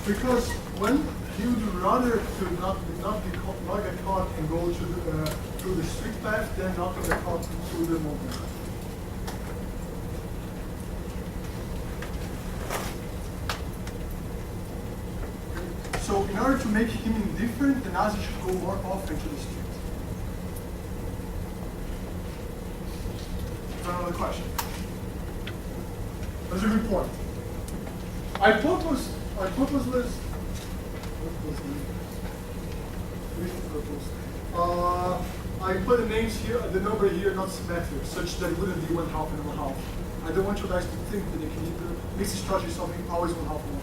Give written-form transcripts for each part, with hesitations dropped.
Because when you would rather to not get caught and go through the strict path than not to get caught through the modern path. So in order to make him indifferent, the Nazi should go more often to the street. Another question. That's a good point. I propose I put the names here, the number here, not symmetric, such that it wouldn't be 1/2 and 1/2. I don't want you guys to think that you can either mix strategy something always 1/2 and 1/2.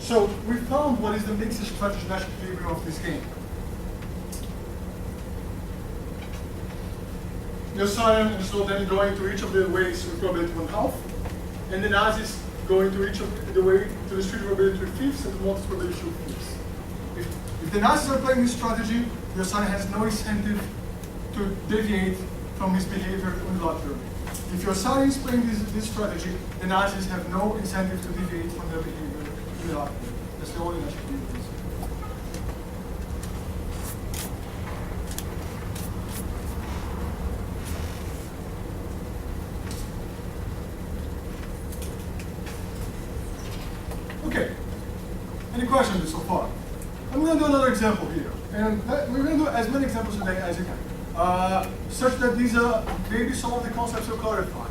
So we found what is the mixed strategy Nash equilibrium of this game. Your sine and so then going to each of the ways with probability 1/2, and the Nazis going to each of the way to the street probability 3/5 and the multi probability 2/5. If the Nazis are playing this strategy, your sine has no incentive to deviate from his behavior unilaterally. If your sine is playing this strategy, the Nazis have no incentive to deviate from their behavior. That's the only Nash equilibrium. Okay. Any questions so far? I'm going to do another example here, and we're going to do as many examples today as you can, such that these maybe some of the concepts will clarify.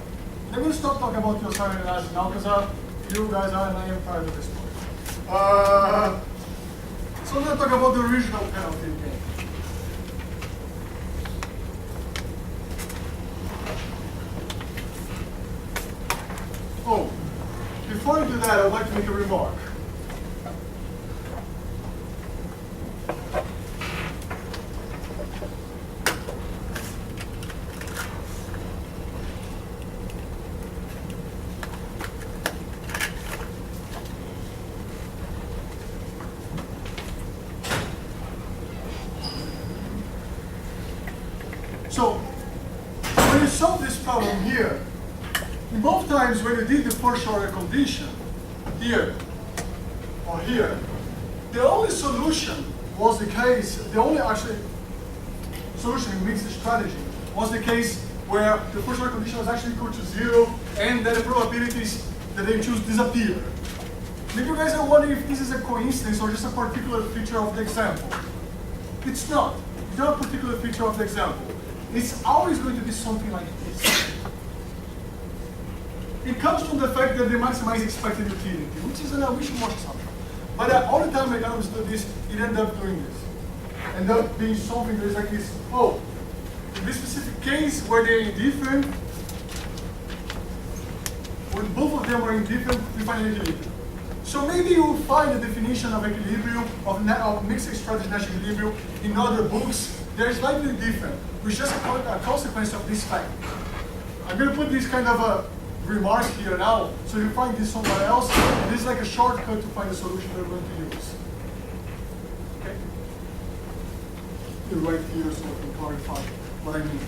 I'm going to stop talking about your sine analysis now because you guys are and I am tired of this point. So I'm going to talk about the original penalty game. Oh, before I do that, I'd like to make a remark. So, when you solve this problem here, in both times when you did the first order condition, here or here, the only solution was the case, the only actually solution in mixed strategy was the case where the first order condition was actually equal to 0 and that the probabilities that they choose disappear. Maybe you guys are wondering if this is a coincidence or just a particular feature of the example. It's not. It's not a particular feature of the example. It's always going to be something like this. It comes from the fact that they maximize expected utility, which is an wishy-washy assumption. But all the time economists do this, it ends up doing this. End up being something that is like this. Oh, in this specific case where they're indifferent, when both of them are indifferent, we find an equilibrium. So maybe you will find the definition of equilibrium, of mixed strategy Nash equilibrium in other books. They're slightly different, which is just a consequence of this fact. I'm going to put this kind of a remark here now, so you find this somewhere else, and this is like a shortcut to find the solution that we're going to use. Okay? You write here so I can clarify what I mean.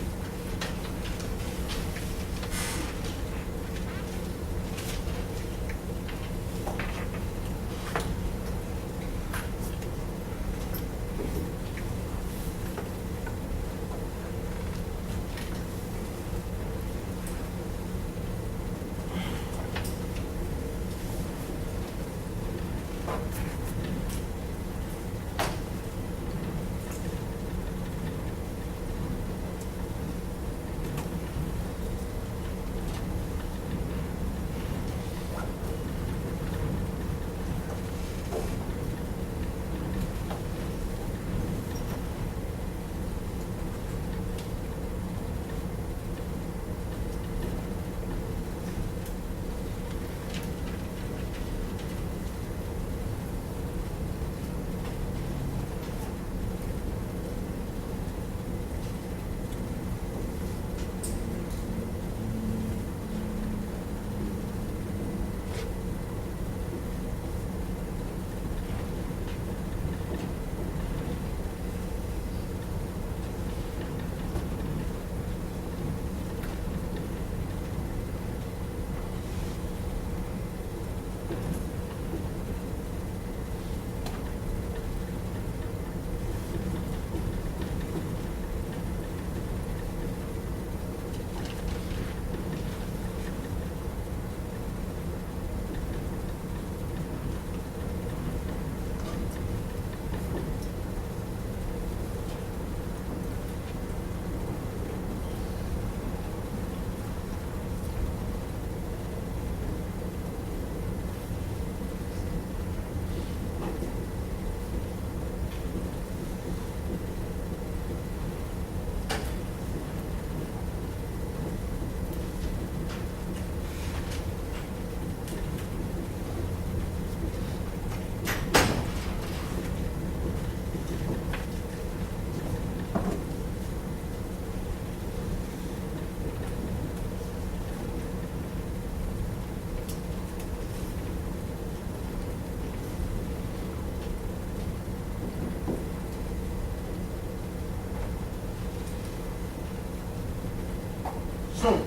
So,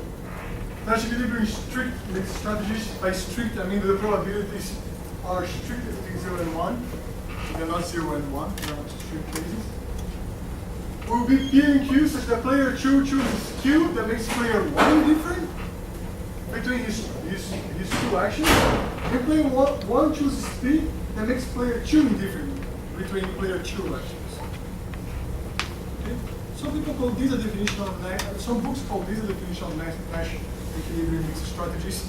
Nash equilibrium is strict mixed strategies. By strict, I mean the probabilities are strict between 0 and 1. They're not 0 and 1, they're not strict cases. Will be P and Q such that player 2 chooses Q, that makes player 1 different between his two actions. If player 1 chooses P, that makes player 2 indifferent between player 2 actions. Some people call this a definition of Nash, some books call this a definition of Nash equilibrium mixed strategies,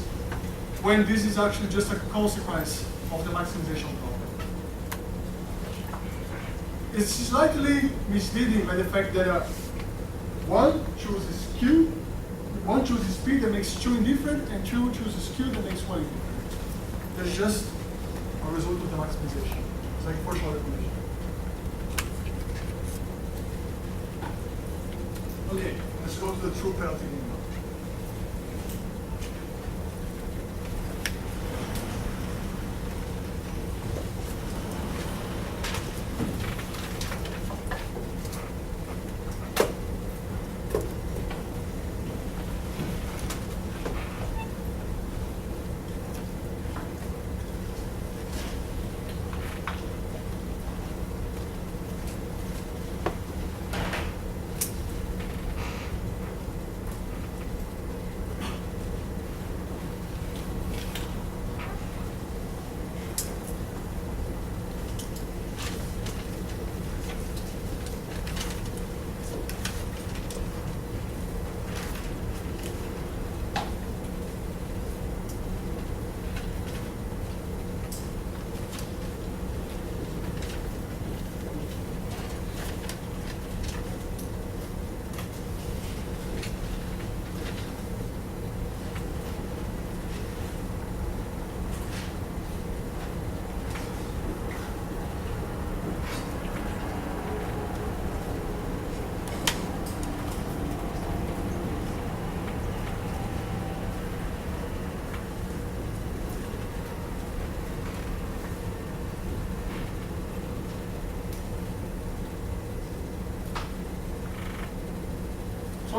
when this is actually just a consequence of the maximization problem. It's slightly misleading by the fact that one chooses Q, one chooses P that makes 2 indifferent, and 2 chooses Q that makes 1 indifferent. That's just a result of the maximization. It's like first order condition. Okay, let's go to the true penalty game now.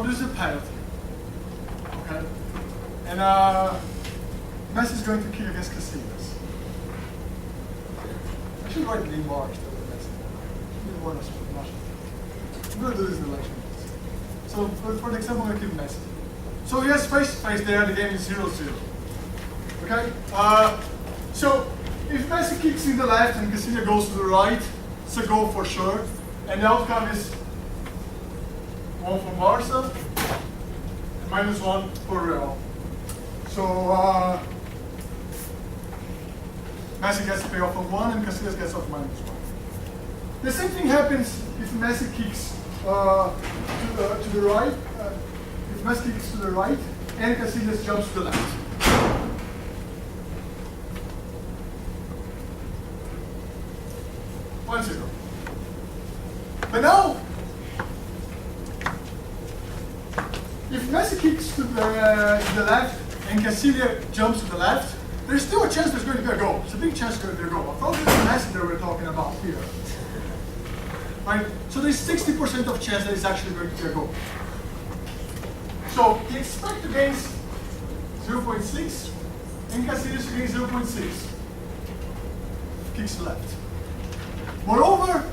there's a penalty. Okay? And Messi is going to kick against Casillas. I should write Neymar instead of Messi. Neymar is much. I'm going to do this in election. So for the example, I'm going to keep Messi. So he has face-to-face there, the game is 0-0. Okay? So if Messi kicks in the left and Casillas goes to the right, it's a goal for sure. And the outcome is 1 for Barca and -1 for Real. So Messi gets the payoff of 1 and Casillas gets off -1. The same thing happens if Messi kicks to the right. If Messi kicks to the right and Casillas jumps to the left. 1-0. But now, if Messi kicks to the left and Casillas jumps to the left, there's still a chance there's going to be a goal. It's a big chance there's going to be a goal. Probably the Messi that we're talking about here. Right? So there's 60% of chance that it's actually going to be a goal. So the expected gains 0.6 and Casillas gains 0.6. Kicks left. Moreover,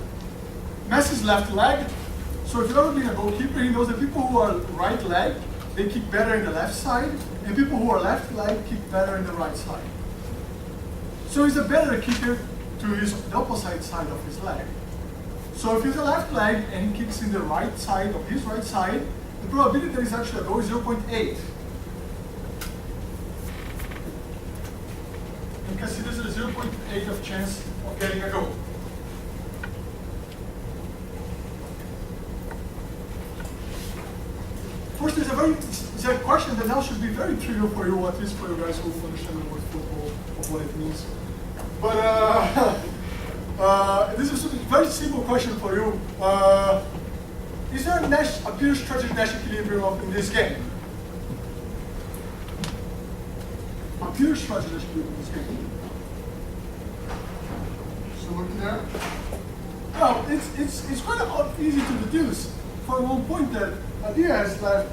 Messi's left leg. So if you've ever been a goalkeeper, he knows that people who are right leg, they kick better in the left side, and people who are left leg kick better in the right side. So he's a better kicker to the opposite side of his leg. So if he's a left leg and he kicks in the right side of his right side, the probability that he's actually a goal is 0.8. And Casillas has a 0.8 of chance of getting a goal. Of course, there's a question that now should be very trivial for you, at least for you guys who understand the word football, of what it means. But this is a very simple question for you. Is there a pure strategic Nash equilibrium in this game? A pure strategic Nash equilibrium in this game. So look there. Well, it's quite easy to deduce from one point that Diaz has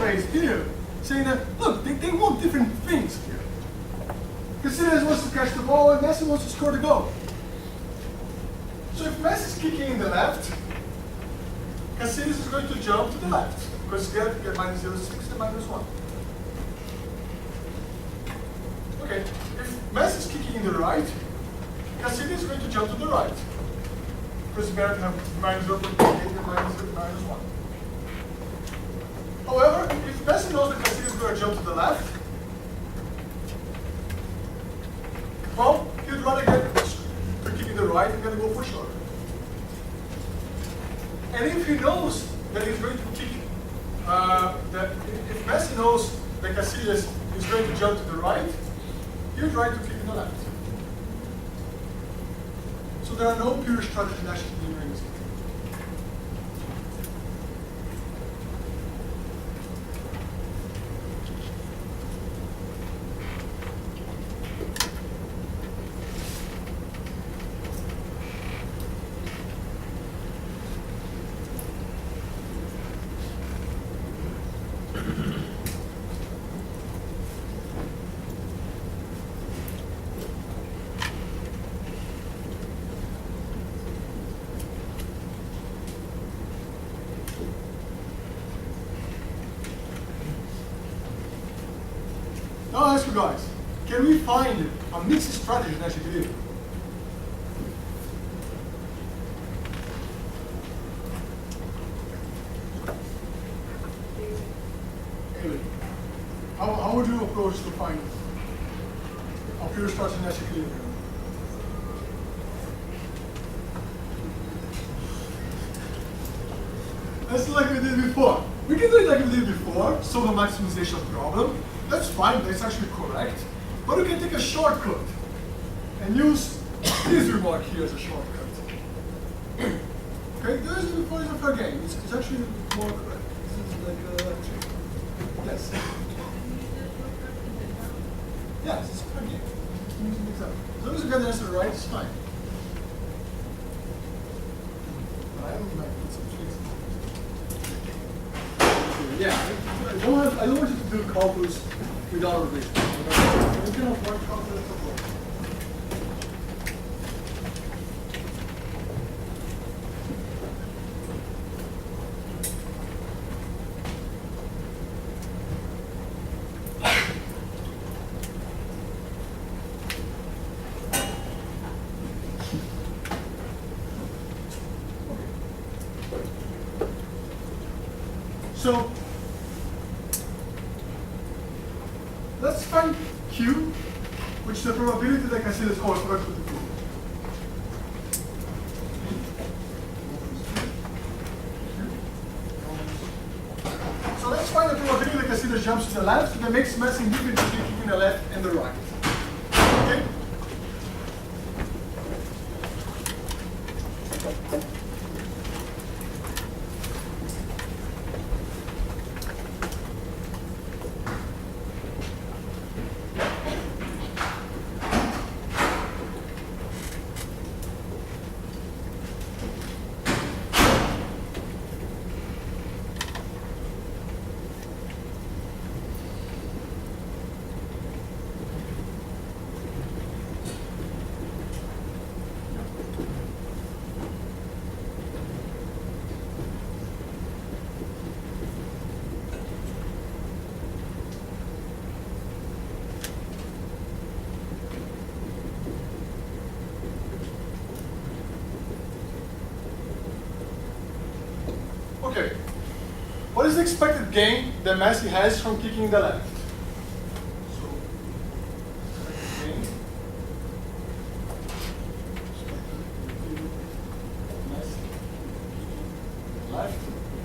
raised here, saying that, look, they want different things here. Casillas wants to catch the ball and Messi wants to score the goal. So if Messi's kicking in the left, Casillas is going to jump to the left, because you get -0.6 and -1. Okay, if Messi's kicking in the right, Casillas is going to jump to the right, because you get to have -0.8 and -1. However, if Messi knows that Casillas is going to jump to the left, well, he'd rather get to kick in the right and get a goal for sure. And if he knows that he's going to kick, if Messi knows that Casillas is going to jump to the right, he'll try to kick in the left. So there are no pure strategy Nash equilibriums. Now I'll ask you guys, can we find a mixed strategy in Nash equilibrium? Anyway, how would you approach to find a pure strategy in Nash equilibrium? That's like we did before. We can do it like we did before, solve a maximization problem. That's fine, that's actually correct. But we can take a shortcut and use this remark here as a shortcut. Okay, this is before it's a fair game. It's actually more correct. This is like yes. Yes, it's a fair game. As long as you get the answer right, it's fine. But I don't like put some tricks. Yeah, I don't want you to do calculus without revision. You can have one calculus of all. So let's find Q, which is the probability that I can see this whole product with the Q. So let's find the probability that I can see the jumps to the left that makes mass indifferent between the left and the right. Okay? Okay, what is the expected gain that Messi has from kicking the left? So, expected gain. Messi left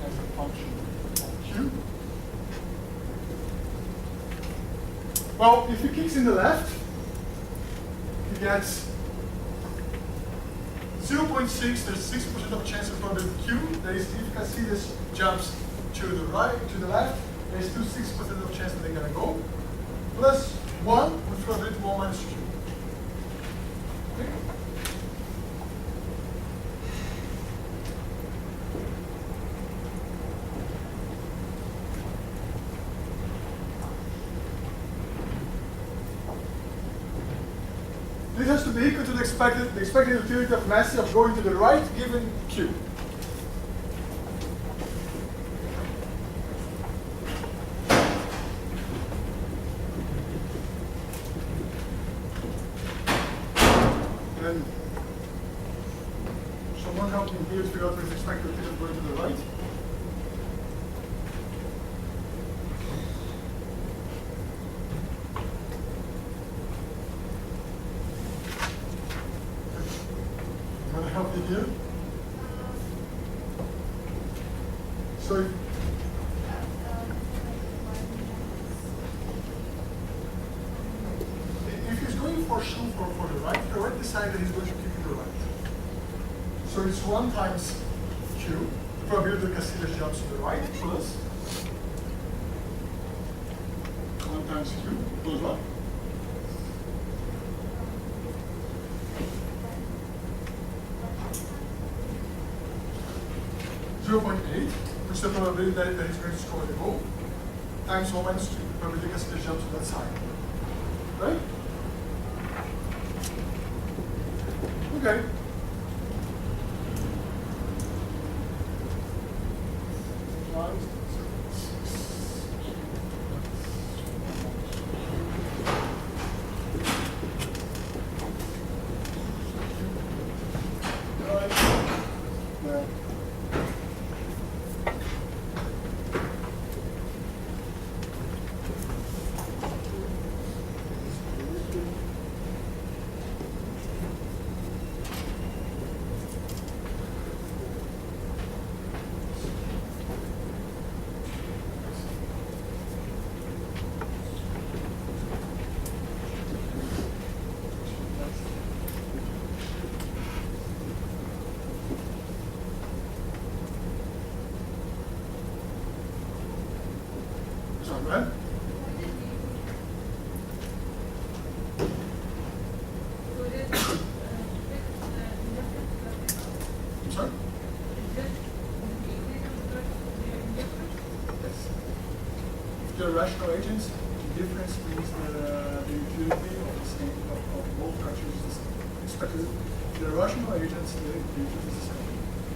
as a function of Q. Well, if he kicks in the left, he gets 0.6, there's 6% of chance of probability Q. That is, if you can see this jumps to the right, to the left, there's still 6% of chance that they're gonna go. Plus 1 with probability 1 minus Q. Okay? This has to be equal to the expected utility of Messi of going to the right given Q. And someone help me here to figure out what is expected utility of going to the right. Help me here. So if he's going for shoe for the right, he already decided he's going to kick to the right. So it's 1 times Q, the probability that Casillas jumps to the right, plus 1 times Q, plus what? 0.8, which is the probability that he's going to score the goal, times 1 minus 2, the probability that Casillas jumps to that side. Right? Okay. rational agents, the difference means that the utility of the same of both fractions is the same. Expected the rational agents, the utility is the same.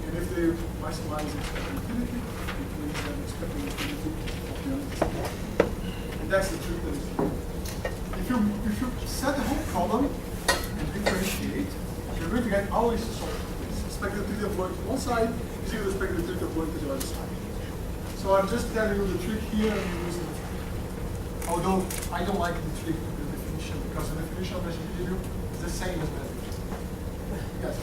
And if they maximize expected utility, it means that expected utility of the other is the same. And that's the truth that is here. If you set the whole problem and differentiate, you're going to get always a solve. Expected utility of going to one side is equal to expected utility of going to the other side. So I'm just telling you the trick here and I'm using the trick. Although I don't like the trick of the definition because the definition of Nash equilibrium is the same as that. Yes.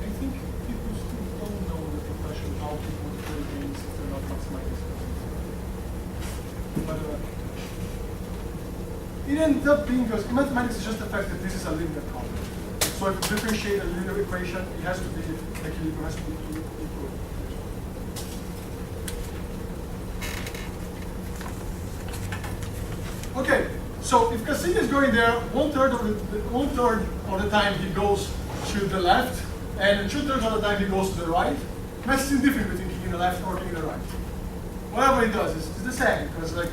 I think people still don't know the profession how people play games if they're not maximizing. But it ends up being, because mathematics is just the fact that this is a linear problem. So if you differentiate a linear equation, it has to be, the equilibrium has to be equal. Okay, so if Cassini is going there, one third of the time he goes to the left, and 2/3 of the time he goes to the right. Nash is indifferent between kicking the left or kicking the right. Whatever he does, it's the same, because like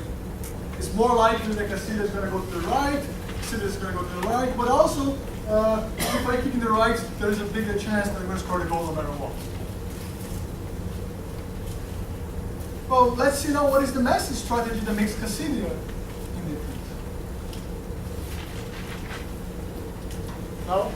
it's more likely that Cassini is going to go to the right, Cassini is going to go to the right, but also if I kick in the right, there is a bigger chance that I'm going to score the goal no matter what. Well, let's see now what is the message strategy that makes Cassini indifferent. Now,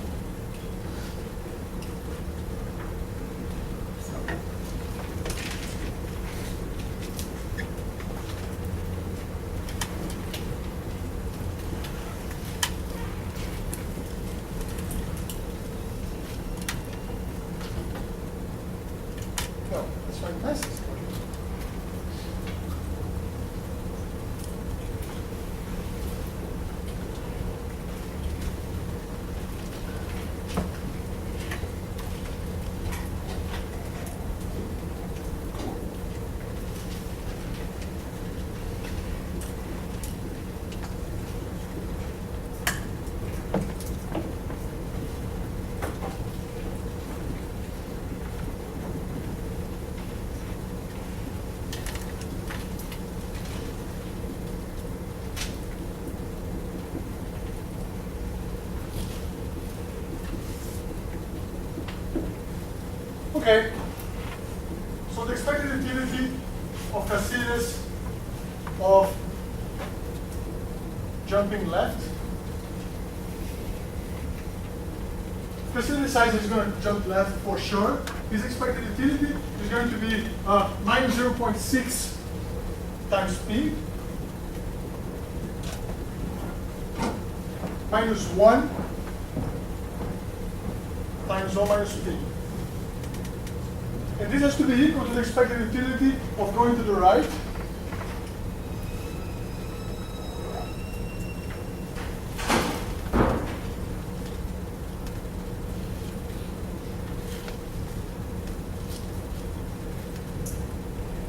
let's find the message. Okay, so the expected utility of Cassini's of jumping left. Cassini decides he's going to jump left for sure. His expected utility is going to be minus 0.6 times p minus 1 times 1 minus p. And this has to be equal to the expected utility of going to the right.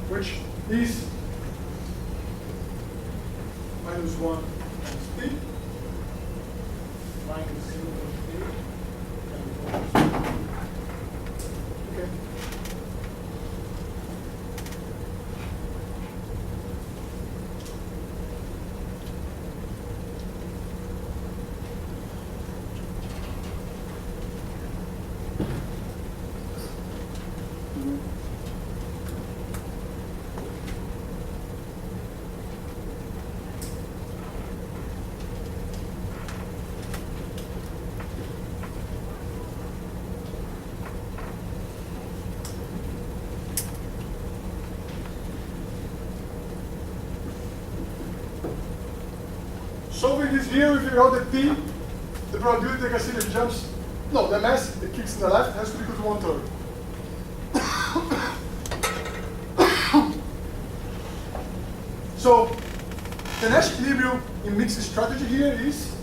Which is minus 1 times p minus 0.8 times 1 minus p. Okay. Solving this here, we figure out that T, the probability that Cassini jumps, no, the mass that kicks in the left has to be equal to 1/3. So the Nash equilibrium in mixed strategy here is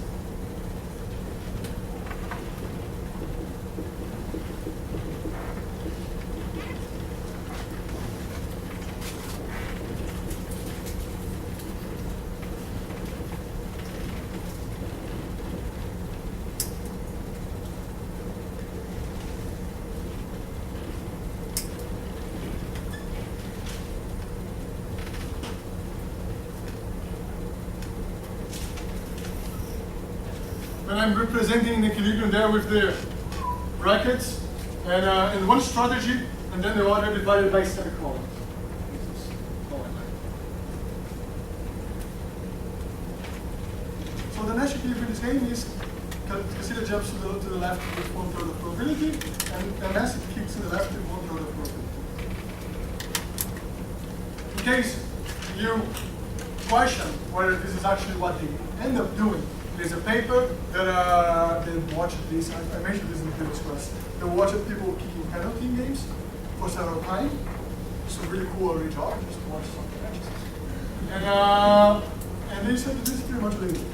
then I'm representing an equilibrium there with the brackets and one strategy, and then the other divided by 7 columns. So the Nash equilibrium in this game is consider jumps to the left with 1/3 of probability, and massive kicks to the left with 1/3 of probability. In case you question whether this is actually what they end up doing, there's a paper that they watched this. I mentioned this in the previous class. They watched people kicking penalty in games for several times. It's a really cool early job, just to watch some matches. And they said that this is pretty much what they do.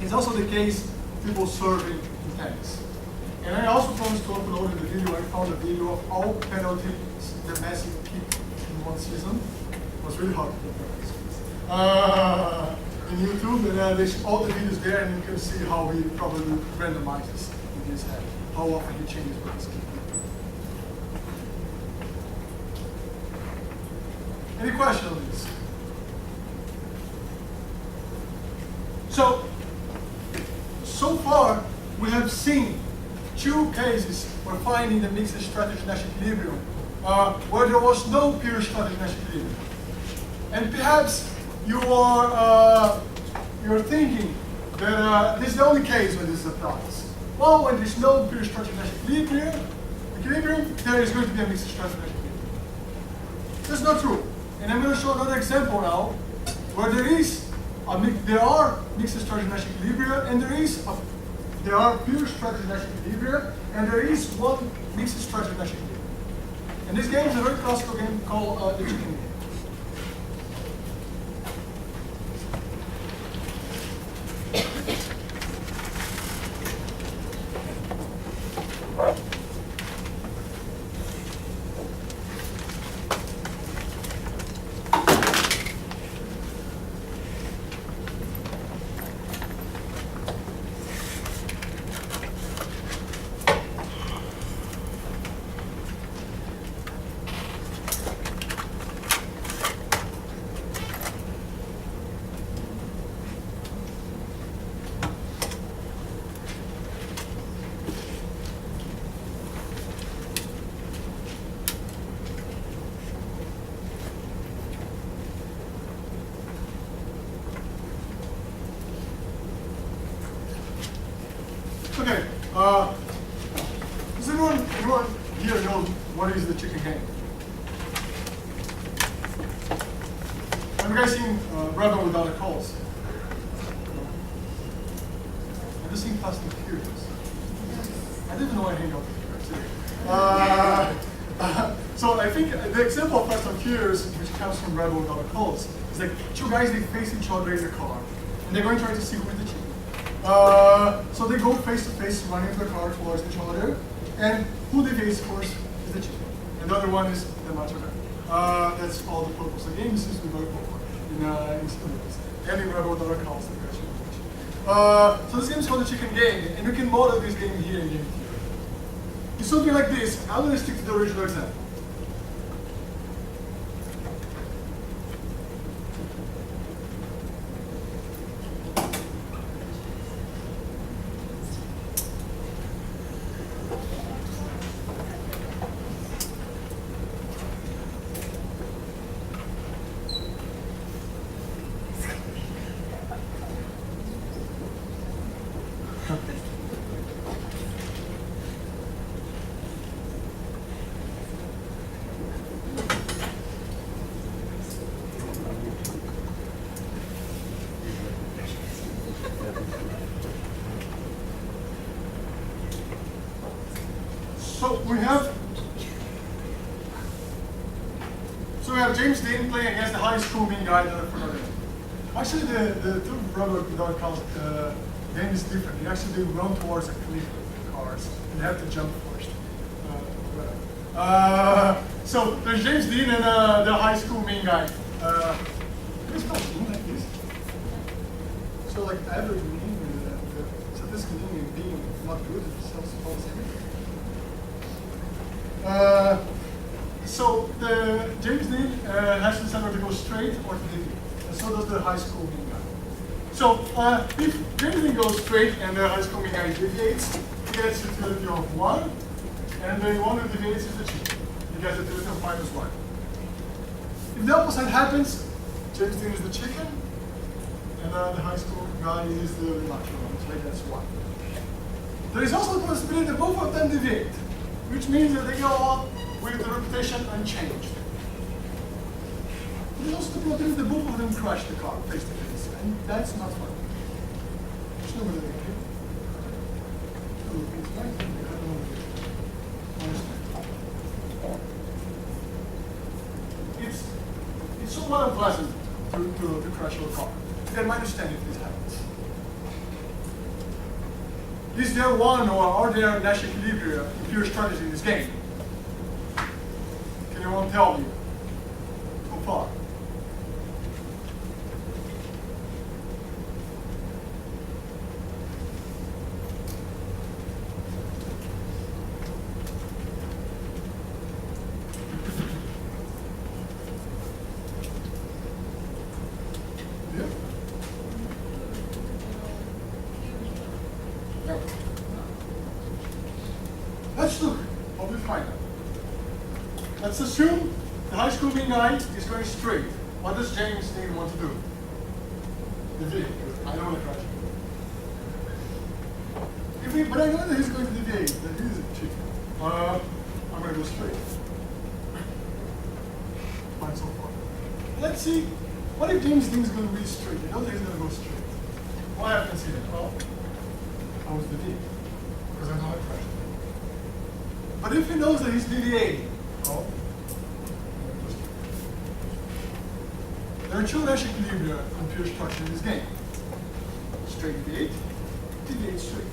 It's also the case people serving in tennis. And I also promised to upload in the video. I found a video of all penalties that Messi kicked in one season. It was really hard to get in YouTube, and there's all the videos there, and you can see how he probably randomizes in his head, how often he changes what he's kicking. Any questions on this? So far, we have seen 2 cases for finding the mixed strategy Nash equilibrium, where there was no pure strategy Nash equilibrium. And perhaps you're thinking that this is the only case where this applies. Well, when there's no pure strategy Nash equilibrium, there is going to be a mixed strategy Nash equilibrium. That's not true. And I'm going to show another example now, where there are mixed strategy Nash equilibria, and there are pure strategy Nash equilibria, and there is one mixed strategy Nash equilibria. And this game is a very classical game called the chicken game. Okay, does anyone here know what is the chicken game? Have you guys seen Rebel Without a Cause? Have you seen Fast and Furious? I didn't know anything of it. So I think the example of Fast and Furious, which comes from Rebel Without a Cause, is like 2 guys, they face each other in the car, and they're going to try to see who is the chicken. So they go face to face, running the car towards each other, and who they face first is the chicken, and the other one is the macho guy. That's all the purpose of the game. This is very popular in studios. And in Rebel Without a Cause, so this game is called the chicken game, and you can model this game here in game theory. It's something like this. I'm going to stick to the original example. So we have James Dean playing against the high school mean guy that I forgot it. Actually, the two Rebel Without a Cause game is different. They run towards a cliff with cars, and they have to jump first. So there's James Dean and the high school mean guy. Can you spell mean like this? So like average mean, statistical mean being not good, it sounds all the same. So the James Dean has to decide whether to go straight or to deviate, and so does the high school mean guy. So if everything goes straight and the high school mean guy deviates, he gets utility of 1, and the one who deviates is the chicken. He gets utility of -1. If the opposite happens, James Dean is the chicken, and the high school guy is the reluctant one, so he gets 1. There is also the possibility that both of them deviate, which means that they go on with the reputation unchanged. There's also the probability that both of them crash the car face to face, and that's not fun. There's no way it's somewhat unpleasant to crash your car. You can understand if this happens. Is there one or are there Nash equilibria in pure strategy in this game? Can anyone tell me so far? Let's look what we find out. Let's assume the high school mean guy is going straight. What does James Dean want to do? Deviate. I don't want to crash. But I know that he's going to deviate, that he is a chicken. I'm going to go straight. Fine so far. Let's see, what if James Dean is going to be straight? You know that he's going to go straight. Why I can see that? Well, I was deviating, because I know I crashed. But if he knows that he's deviating, well, there are two Nash equilibria in pure structure in this game. Straight deviate, deviate straight.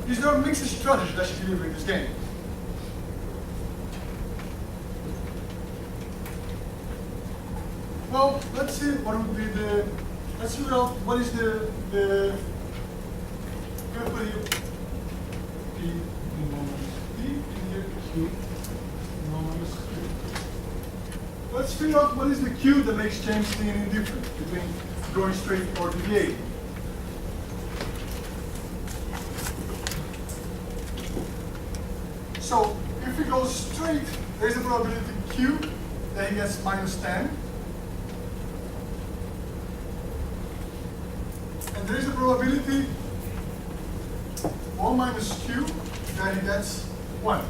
Is there a mixed strategy that should deliver in this game? Well, let's see what would be let's figure out what is the I'm going to put here P minus P and here Q minus Q. Let's figure out what is the Q that makes James Dean indifferent between going straight or deviating. So if he goes straight, there's a probability Q that he gets -10. And there's a probability 1 minus Q that he gets 1.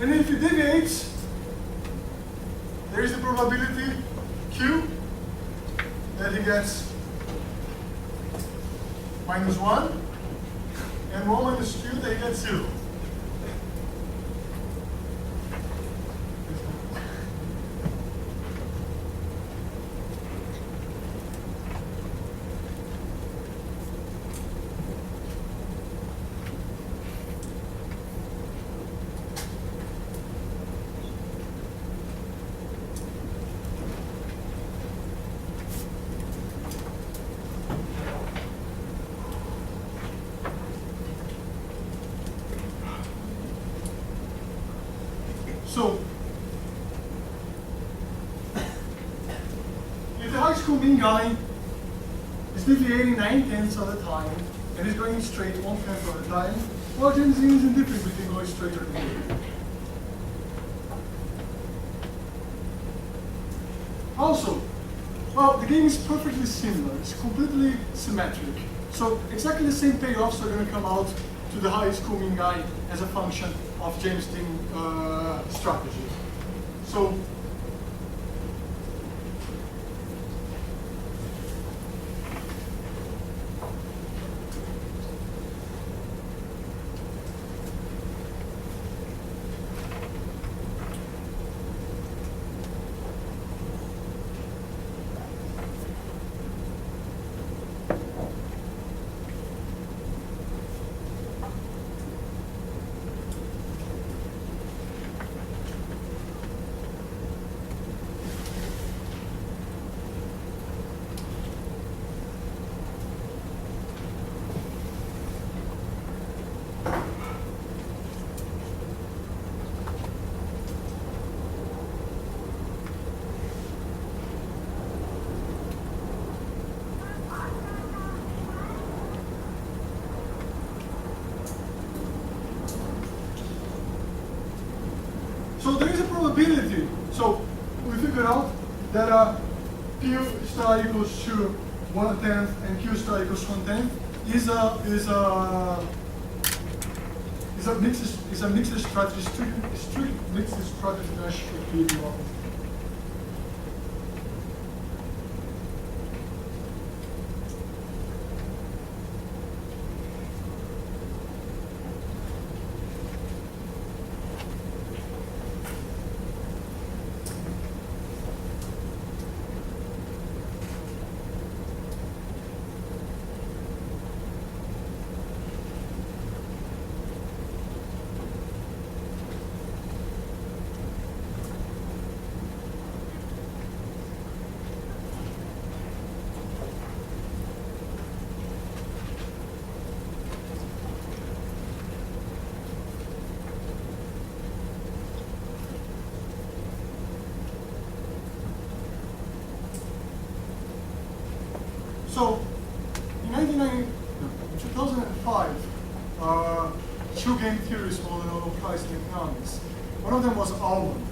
And if he deviates, there is a probability Q that he gets -1. And 1 minus Q, they get 0. So, if the high school mean guy is deviating 9/10 of the time and is going straight 1/10 of the time, well, James Dean is indifferent between going straight or deviating. Also, well, the game is perfectly similar. It's completely symmetric. So exactly the same payoffs are going to come out to the high school mean guy as a function of James Dean strategy. So there is a probability. So we figured out that Q star equals to 1/10 and Q star equals 1/10 is a mixed strategy, strict mixed strategy Nash equilibrium. So, in 2005, two game theories won the Nobel Prize in economics. One of them was Ullman,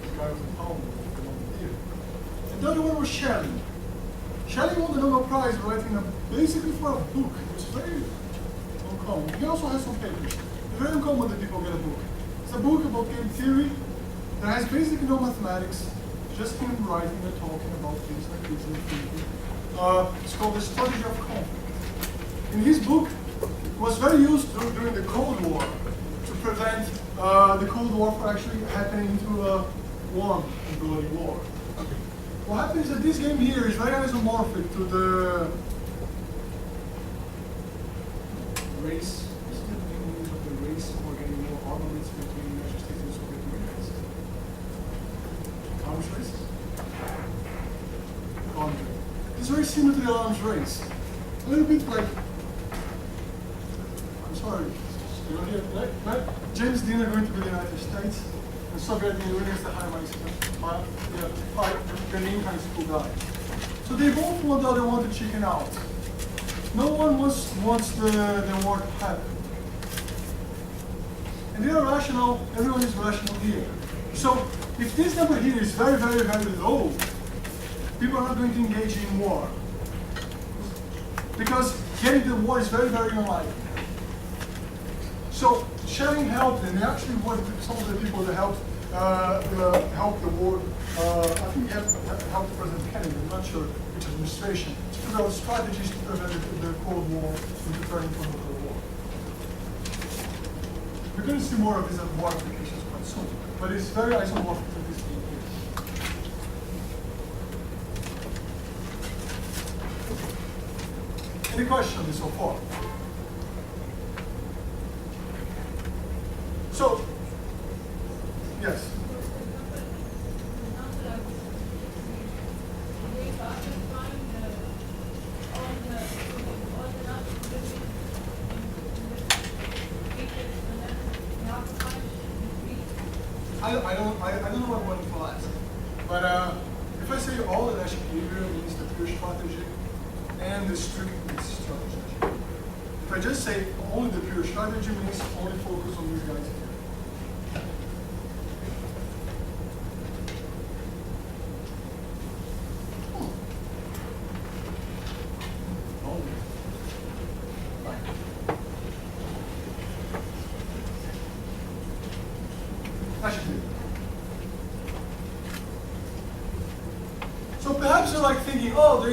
the guy who Ullman, the Nobel theory. And the other one was Shelley. Shelley won the Nobel Prize writing basically for a book. It's very uncommon. He also has some papers. It's very uncommon that people get a book. It's a book about game theory that has basically no mathematics, just him writing and talking about things like this and thinking. It's called The Strategy of Conflict. In his book, it was very used during the Cold War to prevent the Cold War from actually happening into a one bloody war. What happens is that this game here is very isomorphic to the race. Is it the name of the race for getting more armaments between the United States and the Soviet Union? Arms race? Arms race. It's very similar to the arms race. A little bit like, I'm sorry, you know here, like James Dean are going to be the United States, and Soviet Union is the high main high school guy. So they both want the other one to chicken out. No one wants the war to happen. And they are rational, everyone is rational here. So if this number here is very, very, very low, people are not going to engage in war. Because getting the war is very, very unlikely. So sharing helped, and they actually wanted some of the people that helped the war. I think helped President Kennedy, I'm not sure which administration, to figure out strategies to prevent the Cold War from turning into a nuclear war. We're going to see more of these war applications quite soon, but it's very isomorphic to this thing here. Any questions so far? So, yes. I don't know what one will ask, but if I say all the Nash equilibrium means the pure strategy and the strict strategy. If I just say only the pure strategy means only focus on these guys here. thinking, oh,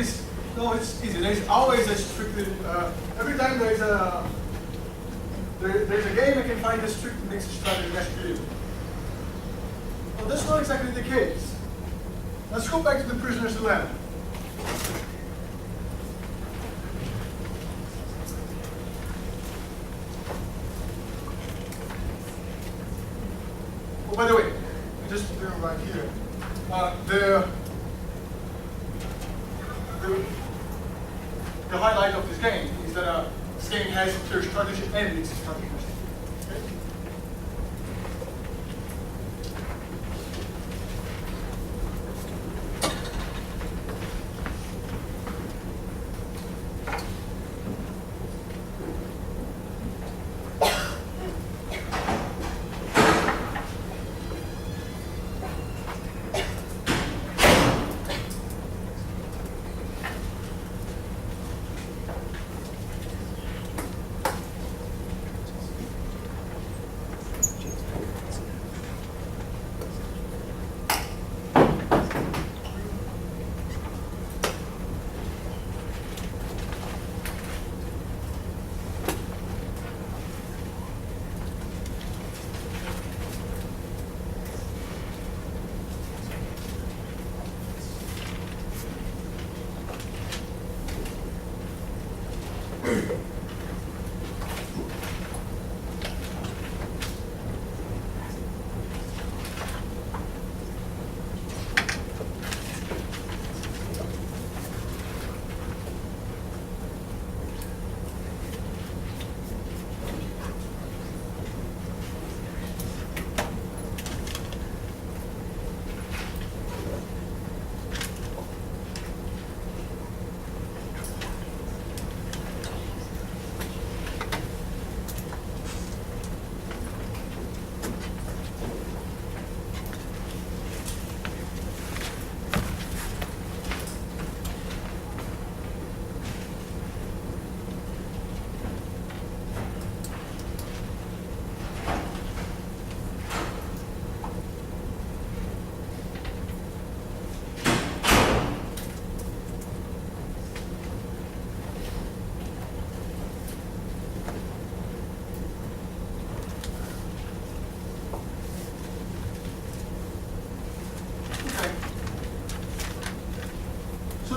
no, it's easy. There's always a strictly, every time there's a game, I can find a strict mixed strategy Nash equilibrium. Well, that's not exactly the case. Let's go back to the prisoner's dilemma. Oh, by the way, just to right here, the highlight of this game is that this game has clear strategy and mixed strategy. Okay?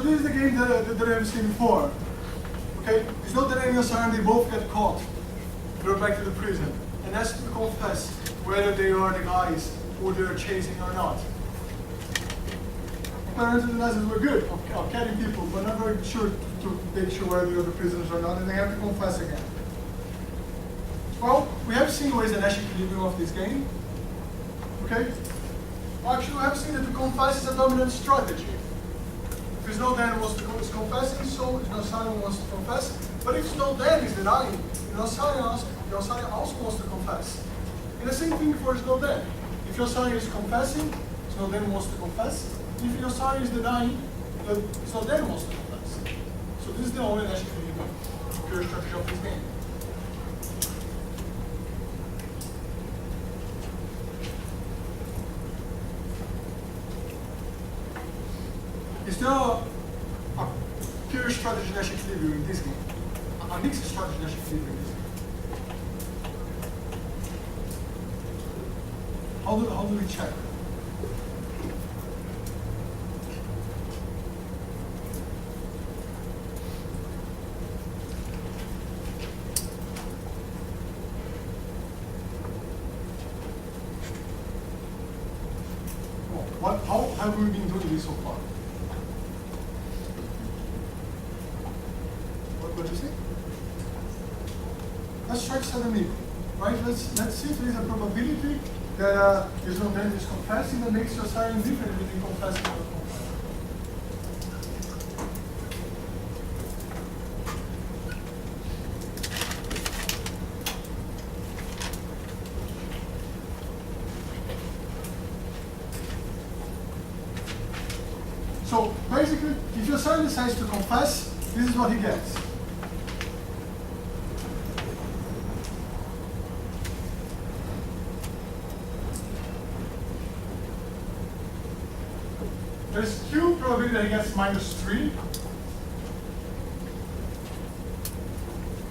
This is the game that I've seen before. Okay? It's not that any assignment, they both get caught. They're back to the prison. And has to confess whether they are the guys who they're chasing or not. Apparently the lessons were good of catching people, but not very sure to make sure whether they're the prisoners or not, and they have to confess again. Well, we have seen what is the Nash equilibrium of this game. Okay? Actually, we have seen that to confess is a dominant strategy. If it's no Dan wants to confessing, so if no Simon wants to confess. But if it's no Dan is denying, Simon also wants to confess. And the same thing for no Dan. If your Simon is confessing, no Dan wants to confess. If your Simon is denying, no Dan wants to confess. So this is the only Nash equilibrium pure structure of this game. Is there a pure strategy Nash equilibrium in this game? A mixed strategy Nash equilibrium in this game? How do we check? How have we been doing this so far? What do you say? Let's try to set an equal, right? Let's see if there is a probability that there's no man is confessing that makes your sign different between confessing and not confessing. So basically, if your son decides to confess, this is what he gets. There's Q probability that he gets -3.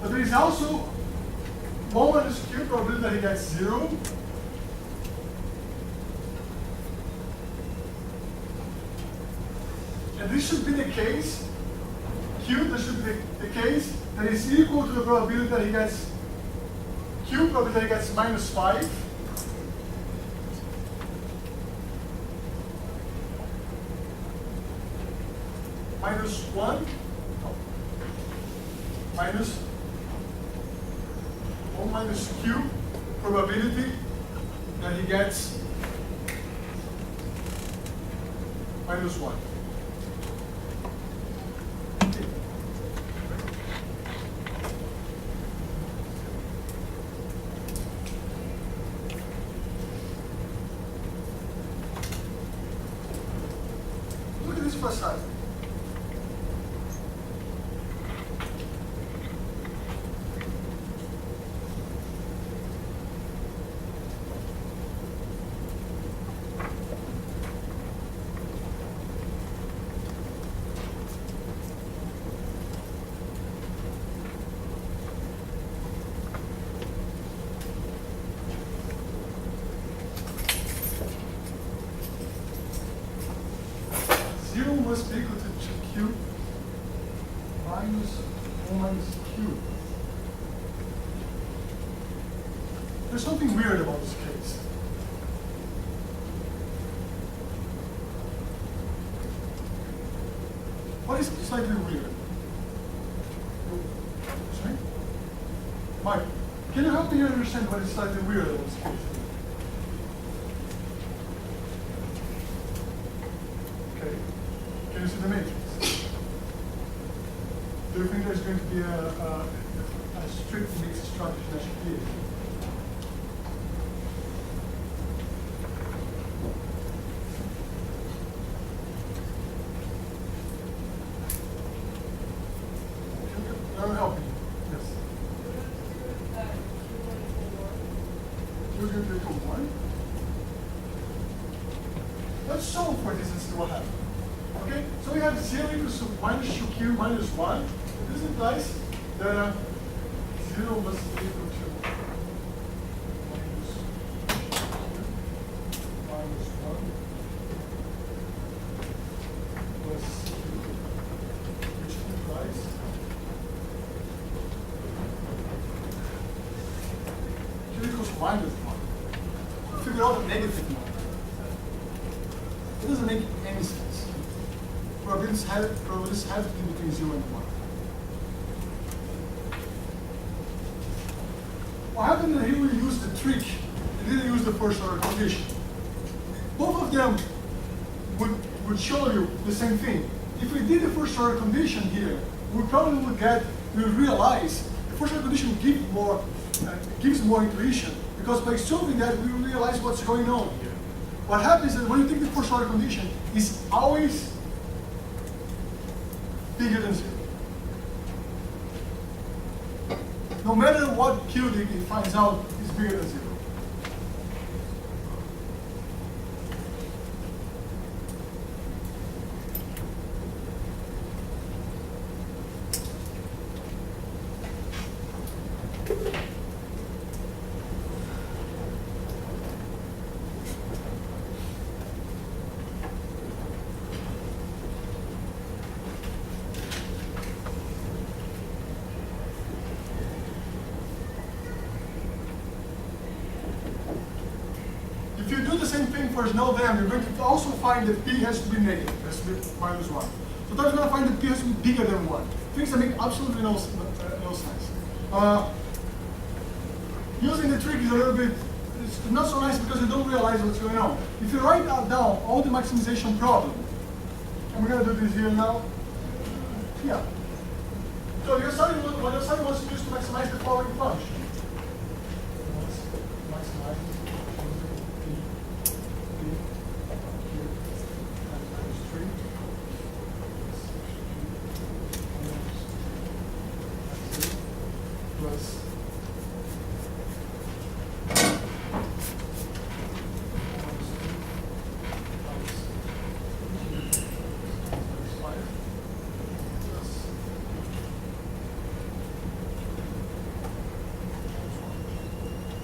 But there is also 1 minus Q probability that he gets 0. And this should be the case, Q, this should be the case that is equal to the probability that he gets, Q probability that he gets -5. -1 minus 1 minus Q probability that he gets -1. Look at this facade. Must be equal to Q minus 1 minus Q. There's something weird about this case. What is slightly weird? Sorry? Mike, can you help me understand what is slightly weird about this case? Can you see the matrix? Do you think there's going to be a strict mixed strategy that should be? I'll help you. Yes. Q is going to equal 1. Let's solve for this and see what happens. Okay, so we have 0 equals to minus Q minus 1. This implies that 0 must be equal to minus Q minus 1 plus Q, which implies Q equals minus 1. Figure out the negative number. It doesn't make any sense. Probabilities have to be between 0 and 1. What happened is he will use the trick, he didn't use the first order condition. Both of them would show you the same thing. If we did the first order condition here, we probably would realize the first order condition gives more intuition, because by solving that we will realize what's going on here. What happens is when you take the first order condition, it's always bigger than 0. No matter what Q he finds out, is bigger than 0. If you do the same thing for no them, you're going to also find that P has to be negative, has to be minus 1. So that's going to find that P has to be bigger than 1. Things that make absolutely no sense. Using the trick is a little bit, it's not so nice because you don't realize what's going on. If you write down all the maximization problem, and we're going to do this here now. Yeah. So what your study wants to do is to maximize the following function. Maximize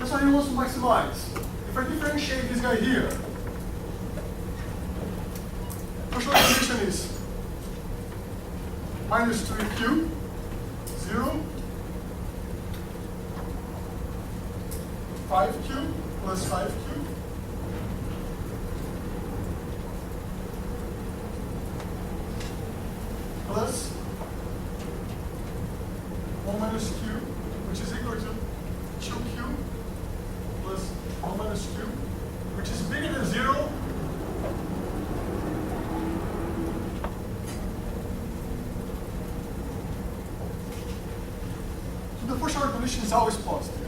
That's what he wants to maximize. If I differentiate this guy here, first order condition is minus 3q, 0, 5q plus 5q, plus 1 minus q, which is equal to 2q plus 1 minus q, which is bigger than 0. So the first order condition is always positive,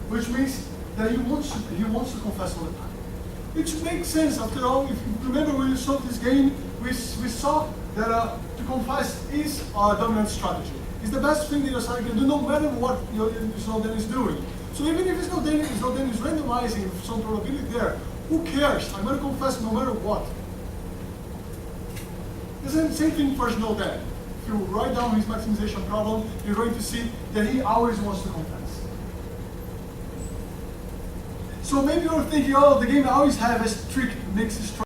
which means that he wants to confess all the time. Which makes sense after all. If you remember when you solved this game, we saw that to confess is a dominant strategy. It's the best thing that your side can do, no matter what your Snowden is doing. So even if Snowden is randomizing some probability there, who cares? I'm going to confess no matter what. The same thing for Snowden. If you write down his maximization problem, you're going to see that he always wants to confess. So maybe you're thinking, oh, the game always has a strict mixed strategy.